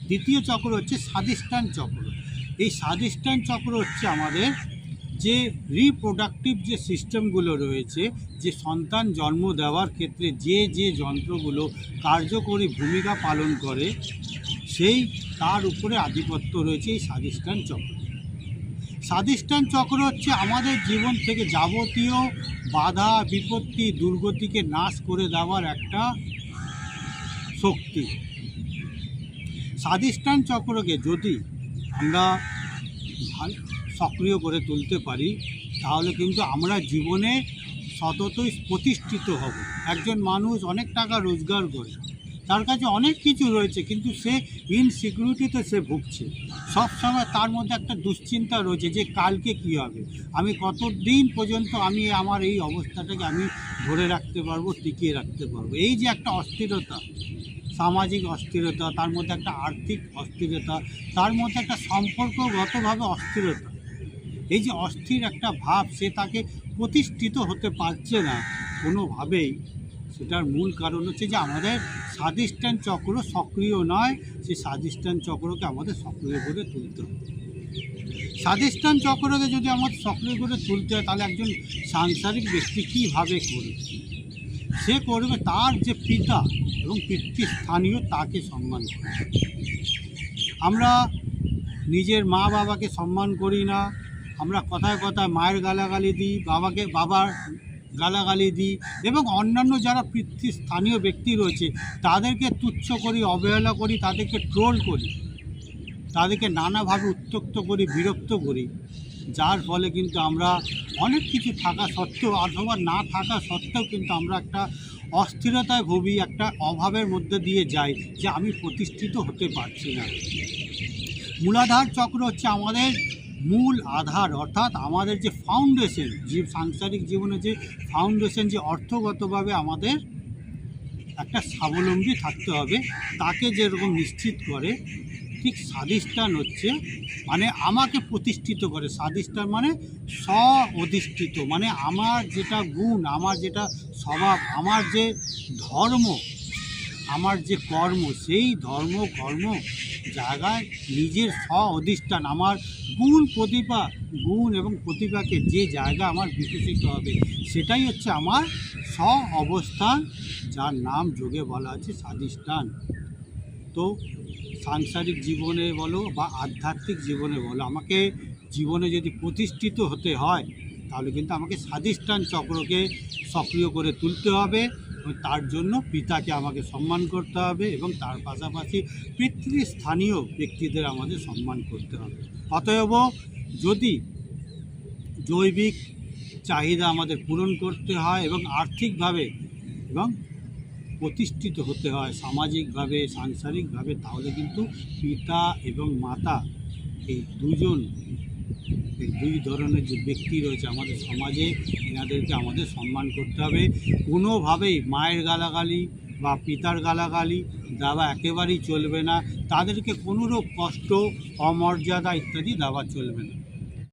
দ্বিতীয় চক্র হচ্ছে স্বাধিষ্ঠান চক্র। এই স্বাধিষ্ঠান চক্র হচ্ছে আমাদের যে রিপ্রোডাক্টিভ যে সিস্টেমগুলো রয়েছে, যে সন্তান জন্ম দেওয়ার ক্ষেত্রে যে যে যন্ত্রগুলো কার্যকরী ভূমিকা পালন করে, সেই তার উপরে আধিপত্য রয়েছে এই স্বাধিষ্ঠান চক্র। স্বাধিষ্ঠান চক্র হচ্ছে আমাদের জীবন থেকে যাবতীয় বাধা বিপত্তি দুর্গতিকে নাশ করে দেওয়ার একটা শক্তি। স্বাধিষ্ঠান চক্রকে যদি আমরা সক্রিয় করে তুলতে পারি, তাহলে কিন্তু আমরা জীবনে সততই প্রতিষ্ঠিত হব। একজন মানুষ অনেক টাকা রোজগার করে, তার কাছে অনেক কিছু রয়েছে, কিন্তু সে ইনসিকিউরিটিতে সে ভুগছে। সবসময় তার মধ্যে একটা দুশ্চিন্তা রয়েছে যে কালকে কী হবে, আমি কতদিন পর্যন্ত আমি আমার এই অবস্থাটাকে আমি ধরে রাখতে পারবো, টিকিয়ে রাখতে পারবো। এই যে একটা অস্থিরতা, সামাজিক অস্থিরতা, তার মধ্যে একটা আর্থিক অস্থিরতা, তার মধ্যে একটা সম্পর্কগতভাবে অস্থিরতা, এই যে অস্থির একটা ভাব, সে তাকে প্রতিষ্ঠিত হতে পারছে না কোনোভাবেই। সেটার মূল কারণ হচ্ছে যে আমাদের স্বাধিষ্ঠান চক্র সক্রিয় নয়। সেই স্বাধিষ্ঠান চক্রকে আমাদের সক্রিয় করে তুলতে হবে। স্বাধিষ্ঠান চক্রকে যদি আমাদের সক্রিয় করে তুলতে হয়, তাহলে একজন সাংসারিক ব্যক্তি কীভাবে করবে? সে করবে তার যে পিতা এবং পিতৃস্থানীয় তাকে সম্মান করবে। আমরা নিজের মা বাবাকে সম্মান করি না, আমরা কথায় কথায় মায়ের গালাগালি দিই, বাবার গালাগালি দিই, এবং অন্যান্য যারা পিতৃস্থানীয় ব্যক্তি রয়েছে তাদেরকে তুচ্ছ করি, অবহেলা করি, তাদেরকে ট্রোল করি, তাদেরকে নানাভাবে উত্ত্যক্ত করি, বিরক্ত করি, যার ফলে কিন্তু আমরা অনেক কিছু থাকা সত্ত্বেও অথবা না থাকা সত্ত্বেও কিন্তু আমরা একটা অস্থিরতায় ভুগি, একটা অভাবের মধ্যে দিয়ে যাই যে আমি প্রতিষ্ঠিত হতে পারছি না। মূলাধার চক্র হচ্ছে আমাদের মূল আধার, অর্থাৎ আমাদের যে ফাউন্ডেশন, যে সাংসারিক জীবনে যে ফাউন্ডেশন, যে অর্থগতভাবে আমাদের একটা স্বাবলম্বী থাকতে হবে, তাকে যেরকম নিশ্চিত করে, ঠিক স্বাধিষ্ঠান হচ্ছে মানে আমাকে প্রতিষ্ঠিত করে। স্বাধিষ্ঠান মানে স্ব অধিষ্ঠিত, মানে আমার যেটা গুণ, আমার যেটা স্বভাব, আমার যে ধর্ম, আমার যে কর্ম, সেই ধর্ম কর্ম জায়গায় নিজের স্ব অধিষ্ঠান, আমার গুণ এবং প্রতিভাকে যে জায়গা আমার বিকশিত হবে, সেটাই হচ্ছে আমার স্ব অবস্থান, যার নাম যোগে বলা আছে স্বাধিষ্ঠান। তো সাংসারিক জীবনে বলো বা আধ্যাত্মিক জীবনে বলো, আমাকে জীবনে যদি প্রতিষ্ঠিত হতে হয়, তাহলে কিন্তু আমাকে স্বাধিষ্ঠান চক্রকে সক্রিয় করে তুলতে হবে, এবং তার জন্য পিতাকে আমাকে সম্মান করতে হবে, এবং তার পাশাপাশি পিতৃস্থানীয় ব্যক্তিদের আমাদের সম্মান করতে হবে। অতএব যদি জৈবিক চাহিদা আমাদের পূরণ করতে হয় এবং আর্থিকভাবে এবং প্রতিষ্ঠিত হতে হয় সামাজিকভাবে, সাংসারিকভাবে, তাহলে কিন্তু পিতা এবং মাতা এই দুই ধরনের যে ব্যক্তি রয়েছে আমাদের সমাজে, এনাদেরকে আমাদের সম্মান করতে হবে। কোনোভাবেই মায়ের গালাগালি বা পিতার গালাগালি দেওয়া একেবারেই চলবে না, তাদেরকে কোনোরূপ কষ্ট, অমর্যাদা ইত্যাদি দেওয়া চলবে না।